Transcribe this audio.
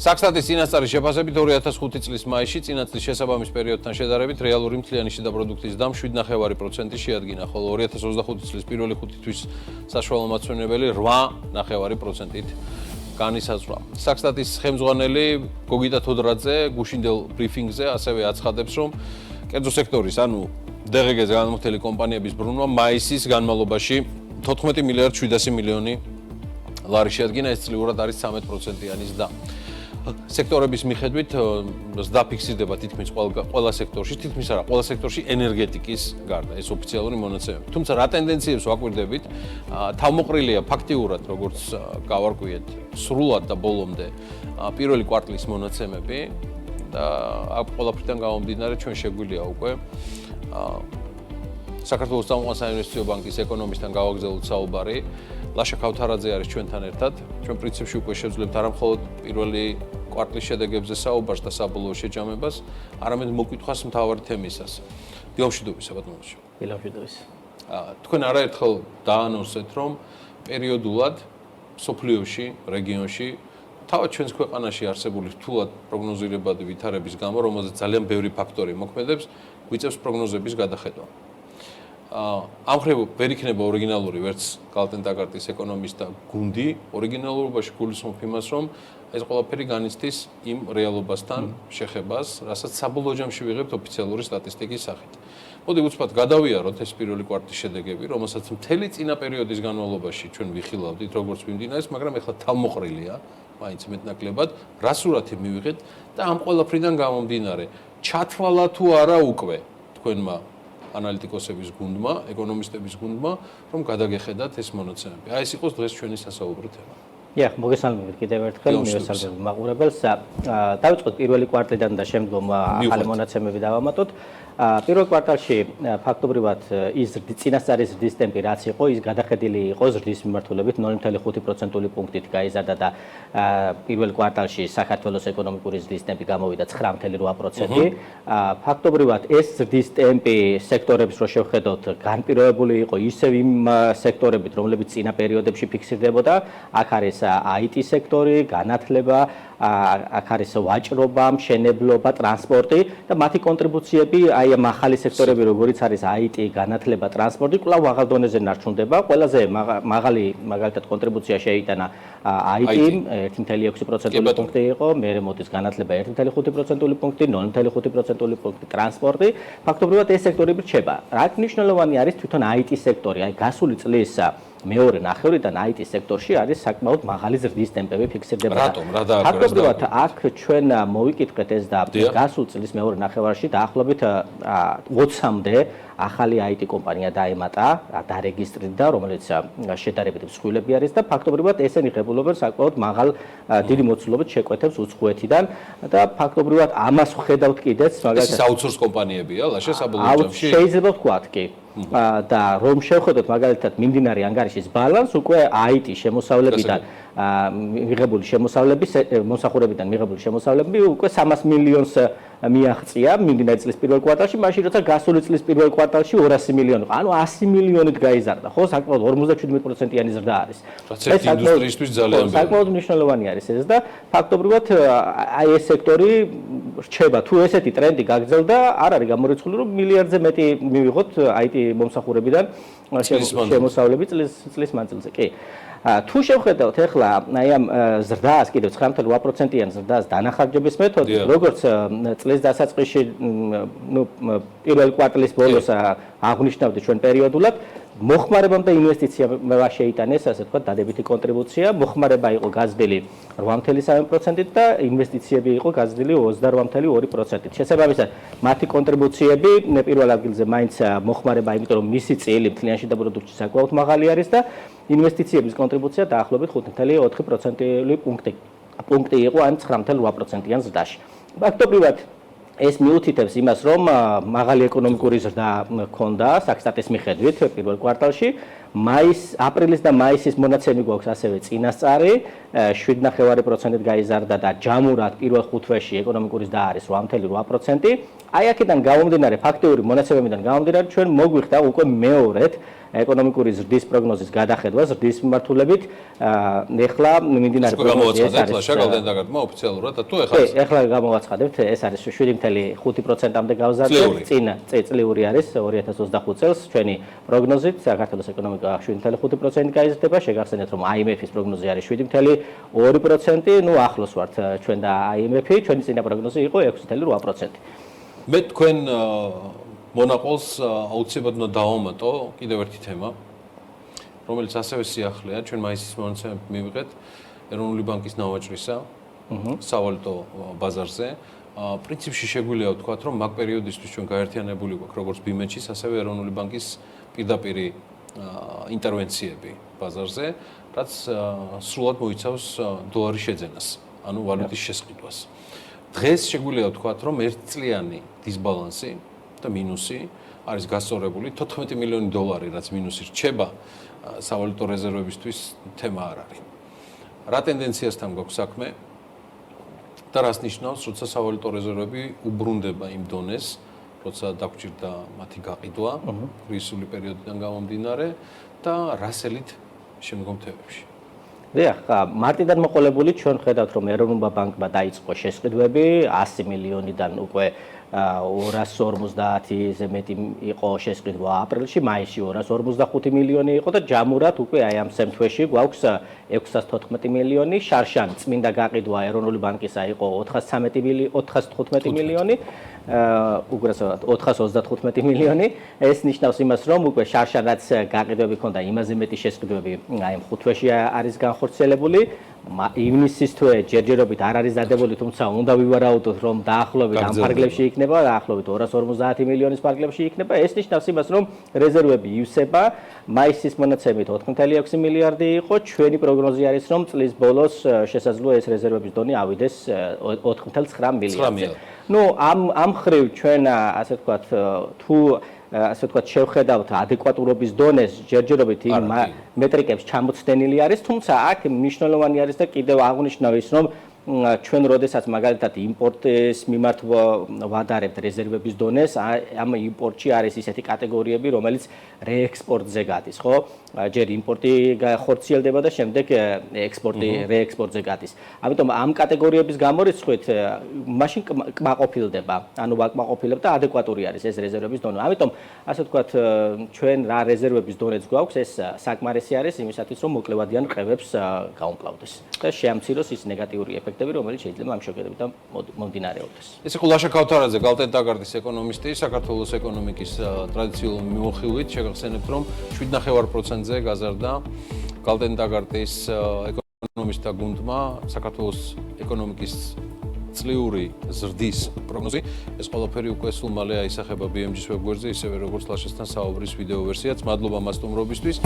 Საქსტატის წინასწარის შეფასებით 2005 წლის მაისში წინაწლის შესაბამის პერიოდთან შედარებით რეალური მთლიანი შიდა პროდუქტის დამ 7.5% შეადგინა, ხოლო 2025 წლის პირველი 5 თვის საშუალო მაჩვენებელი 8.5%-ით განისაზღვრა. საქსტატის ხელმძღვანელი გოგიტა თოდრაძე გუშინდელ ბრიფინგზე ასევე აცხადებს, რომ კერძო სექტორის, ანუ DGG-ზე განმოხდელი კომპანიების ბრუნვა მაისის განმავლობაში 14 მილიარდ 700 მილიონი ლარი შეადგინა, ეს წლიურად არის 13%-იანი ზრდა. სექტორების მიხედვით ზრდა ფიქსირდება თითქმის ყველა სექტორში, თითქმის არა, ყველა სექტორში ენერგეტიკის გარდა, ეს ოფიციალური მონაცემები. თუმცა რა ტენდენციებს ვაკვირდებით, თავმოყრილია ფაქტიურად, როგორც გავარკვიეთ, სრულად და ბოლომდე პირველი კვარტლის მონაცემები და აქ ყველაფრიდან გამომდინარე ჩვენ შეგვიძლია უკვე საქართველოს სამოყვანილო საინვესტიციო ბანკის ეკონომისტთან გავაგზავნოთ საუბარი. ლაშა ქავთარაძე არის ჩვენთან ერთად. ჩვენ პრინციპში უკვე შევძლებთ არა მხოლოდ პირველი კვარტლის შედეგებზე საუბარს და საბოლოო შეჯამებას, არამედ მოკითხვას მთავარი თემისას. დილამშვიდობისა, ბატონო. დილამშვიდობის. თქვენ არაერთხელ დაანონსეთ, რომ პერიოდულად სოფლიოში, რეგიონში, თავად ჩვენს ქვეყანაში არსებული რთულად პროგნოზირებადი ვითარების გამო, რომელზეც ძალიან ბევრი ფაქტორი მოქმედებს, გვიწევს პროგნოზების გადახედვა. ამ ხრივ ვერ იქნება ორიგინალური ვერც გალტენ-ტაგარტის ეკონომისტთა გუნდი, ორიგინალურობაში გულისხმობ იმას, რომ ეს ყველაფერი განიცდის იმ რეალობასთან შეხებას, რასაც საბოლოო ჯამში ვიღებთ ოფიციალური სტატისტიკის სახით. მოდი უცბად გადავიაროთ ეს პირველი კვარტლის შედეგები, რომელსაც მთელი წინა პერიოდის განმავლობაში ჩვენ ვიხილავდით, როგორც მიმდინარეობს, მაგრამ ეხლა თავმოყრილია, მაინც მეტნაკლებად, რა სურათი მივიღეთ და ამ ყველაფრიდან გამომდინარე, ჩათვალა თუ არა უკვე თქვენმა ანალიტიკოსების გუნდმა, ეკონომისტების გუნდმა, რომ გადაგეხედათ ეს მონაცემები. აი ეს იყოს დღეს ჩვენი სასაუბრო თემა. მოგესალმებით კიდევ ერთხელ მივესალმებით მაყურებელს. დავიწყოთ პირველი კვარტლიდან და შემდგომ ახალი მონაცემები დავამატოთ. პირველ კვარტალში ფაქტობრივად ის წინასწარის ზრდის ტემპი რაც იყო, ის გადახედილი იყო ზრდის მიმართულებით 0.5%-ული პუნქტით გაიზარდა და პირველ კვარტალში საქართველოს ეკონომიკური ზრდის ტემპი გამოვიდა 9.8%. ფაქტობრივად ეს ზრდის ტემპი სექტორებს რო შევხედოთ, განპირობებული იყო ისევ იმ სექტორებით, რომლებიც წინა პერიოდებში ფიქსირდებოდა. აქ არის IT სექტორი, განათლება, აქ არის ვაჭრობა, მშენებლობა, ტრანსპორტი და მათი კონტრიბუციები აი ამ ახალი სექტორები, როგორიც არის IT, განათლება, ტრანსპორტი, კვლავ მაღალ დონეზე ნარჩუნდება. ყველაზე მაღალი მაგალითად კონტრიბუცია შეიტანა IT 1.6%-ული პუნქტი იყო, მერე მოდის განათლება 1.5%-ული პუნქტი, 0.5%-ული პუნქტი, ტრანსპორტი. ფაქტობრივად ეს სექტორები რჩება. რა მნიშვნელოვანი არის თვითონ IT სექტორი, აი გასული წლის მეორე ნახევრიდან IT სექტორში არის საკმაოდ მაღალი ზრდის ტემპები ფიქსირდება. რატომ? რა დააგროვეთ? ფაქტობრივად აქ ჩვენ მოვიკითხეთ ეს და გასულ წლის მეორე ნახევარში დაახლოებით 20-მდე ახალი IT კომპანია დაემატა, დარეგისტრირდა, რომელიც შედარებით მსხვილები არის და ფაქტობრივად ესენი ღებულობენ საკმაოდ მაღალ დიდი მოცულობით შეკვეთებს უცხოეთიდან და ფაქტობრივად ამას ვხედავთ კიდეც, მაგალითად ეს აუთსორს კომპანიებია, ლაშა საბოლოო ჯამში. შეიძლება ვთქვათ კი. და რომ შევხედოთ მაგალითად მიმდინარე ანგარიშის ბალანს, უკვე IT შემოსავლებიდან მიღებული შემოსავლების მომსახურებიდან მიღებული შემოსავლები უკვე 300 მილიონს მიაღწია მიმდინარე წლის პირველ კვარტალში, მაშინ როცა გასული წლის პირველ კვარტალში 200 მილიონი, ანუ 100 მილიონით გაიზარდა, ხო, საკმაოდ 57%-იანი ზრდა არის. ეს ინდუსტრიისთვის ძალიან ბევრი. საკმაოდ მნიშვნელოვანი არის ეს და ფაქტობრივად აი ეს სექტორი რჩება, თუ ესეთი ტრენდი გაგრძელდა, არ არის გამორიცხული, რომ მილიარდზე მეტი მივიღოთ IT მომსახურებიდან შემოსავლები წლის მანძილზე. კი. თუ შევხედავთ ახლა აი ამ ზრდას კიდევ 9.8%-იან ზრდას დანახარჯების მეთოდით, როგორც წლის დასაწყისში, პირველ კვარტლის ბოლოს აღნიშნავდი ჩვენ პერიოდულად, მოხმარებამ და ინვესტიციამ შეიტანეს, ასე ვთქვათ, დადებითი კონტრიბუცია, მოხმარება იყო გაზრდილი 8.3%-ით და ინვესტიციები იყო გაზრდილი 28.2%-ით. შესაბამისად, მათი კონტრიბუციები პირველ ადგილზე მაინც მოხმარება, იმიტომ რომ მისი წილი მთლიან შიდა პროდუქტში საკმაოდ მაღალი არის და ინვესტიციების კონტრიბუცია დაახლოებით 5.4%-ული პუნქტი იყო ამ 9.8%-იან ზრდაში. ფაქტობრივად ეს მიუთითებს იმას, რომ მაღალი ეკონომიკური ზრდა ჰქონდა საქსტატის მიხედვით პირველ კვარტალში, აპრილის და მაისის მონაცემი გვაქვს ასევე წინასწარი 7.9%-ით გაიზარდა და ჯამურად პირველ ხუთვეში ეკონომიკურის და არის 8.8%. აი აქედან გამომდინარე ფაქტიური მონაცემებიდან გამომდინარე ჩვენ მოგვიხდა უკვე მეორედ ეკონომიკური ზრდის პროგნოზის გადახედვა ზრდის მიმართულებით. ეხლა მიმდინარე პროგნოზი ეს არის შეგავდენდაგარდმა ოფიციალურად და თუ ეხლა გამოვაცხადებთ ეს არის 7.5%-მდე გავზარდეთ წლიური არის 2025 წელს ჩვენი პროგნოზით საქართველოს ეკონომიკა 7.5%-ით გაიზრდება შეგახსენეთ რომ IMF-ის პროგნოზი არის 7.2%, ნუ ახლოს ვართ ჩვენ და IMF-ი ჩვენი წინა პროგნოზი იყო 6.8%. მე თქვენ მონაყოლს აუცილებლად უნდა დავამატო კიდევ ერთი თემა, რომელიც ასევე სიახლეა, ჩვენ მაისის მონაცემები მივიღეთ ეროვნული ბანკის ნავაჭრისა სავალუტო ბაზარზე. პრინციპში შეგვიძლია ვთქვათ, რომ მაგ პერიოდისთვის ჩვენ გაერთიანებული გვაქვს როგორც ბიმეჩის, ასევე ეროვნული ბანკის პირდაპირი ინტერვენციები ბაზარზე, რაც სრულად მოიცავს დოლარის შეძენას, ანუ ვალუტის შესყიდვას. დღეს შეგვიძლია ვთქვათ, რომ ერთწლიანი დისბალანსი და მინუსი არის გასწორებული 14 მილიონი დოლარი, რაც მინუსი რჩება სავალუტო რეზერვებისთვის თემა არ არის. რა ტენდენციასთან გვაქვს საქმე და რას ნიშნავს, როცა სავალუტო რეზერვები უბრუნდება იმ დონეს, როცა დაგჭირდა მათი გაყიდვა კრიზისული პერიოდიდან გამომდინარე და რასელით შემდგომ თვეებში. დიახ, მარტიდან მოყოლებული ჩვენ ხედავთ, რომ ეროვნულმა ბანკმა დაიწყო შესყიდვები 100 მილიონიდან უკვე 250-ზე მეტი იყო შესყიდვა აპრილში, მაისში 255 მილიონი იყო და ჯამურად უკვე აი ამ სემთვეში გვაქვს 614 მილიონი, შარშან წმინდა გაყიდვა ეროვნული ბანკისა იყო 415 მილიონი, უგრასოდ 435 მილიონი. ეს ნიშნავს იმას, რომ უკვე შარშან რაც გაყიდვები ქონდა, იმაზე მეტი შესყიდვები აი ამ ხუთვეში არის განხორციელებული. ივნისის თვე ჯერჯერობით არ არის დადებული, თუმცა უნდა ვივარაუდოთ, რომ დაახლოებით ამ ფარგლებში იქნება, დაახლოებით 250 მილიონის ფარგლებში იქნება. ეს ნიშნავს იმას, რომ რეზერვები ივსება. მაისის მონაცემით 4.6 მილიარდი იყო. ჩვენი პროგნოზი არის, რომ წლის ბოლოს შესაძლოა ეს რეზერვების დონე ავიდეს 4.9 მილიარდზე. ნუ ამ ხრივ ჩვენ ასე ვთქვათ, თუ ასე ვთქვათ, შევხედავთ ადეკვატურობის დონეს, ჯერჯერობით იმ მეტრიკებს ჩამოცდენილი არის, თუმცა აქ მნიშვნელოვანი არის და კიდევ აღნიშნავ ის, რომ ჩვენ როდესაც მაგალითად იმპორტის მიმართ ვადარებთ რეზერვების დონეს, ამ იმპორტში არის ისეთი კატეგორიები, რომელიც რეექსპორტზე გადის, ხო? ჯერ იმპორტი ხორციელდება და შემდეგ ექსპორტი რეექსპორტზე გადის. ამიტომ ამ კატეგორიების გამორიცხვით მაშინ კმაყოფილდება, ანუ ვაკმაყოფილებთ და ადეკვატური არის ეს რეზერვების დონე. ამიტომ ასე ვთქვათ, ჩვენ რა რეზერვების დონეც გვაქვს, ეს საკმარისი არის იმისათვის, რომ მოკლევადიან ყევებს გაუმკლავდეს და შეამციროს ის ნეგატიური ეფექტები, რომელიც შეიძლება ამ შეკედებიდან მომდინარეობდეს. ეს იყო ლაშა ქავთარაძე, გალტენდაგარდის ეკონომისტი, საქართველოს ეკონომიკის ტრადიციული მიმოხილვით შეგახსენებთ, რომ 7.9%-ზე გაზარდა გალტენდაგარდის ეკონომისტთა გუნდმა საქართველოს ეკონომიკის წლიური ზრდის პროგნოზი. ეს ყველაფერი უკვე სულ მალე აისახება BMG-ს ვებგვერდზე, ისევე როგორც ლაშასთან საუბრის ვიდეო ვერსიაც. მადლობა მასტუმრობისთვის.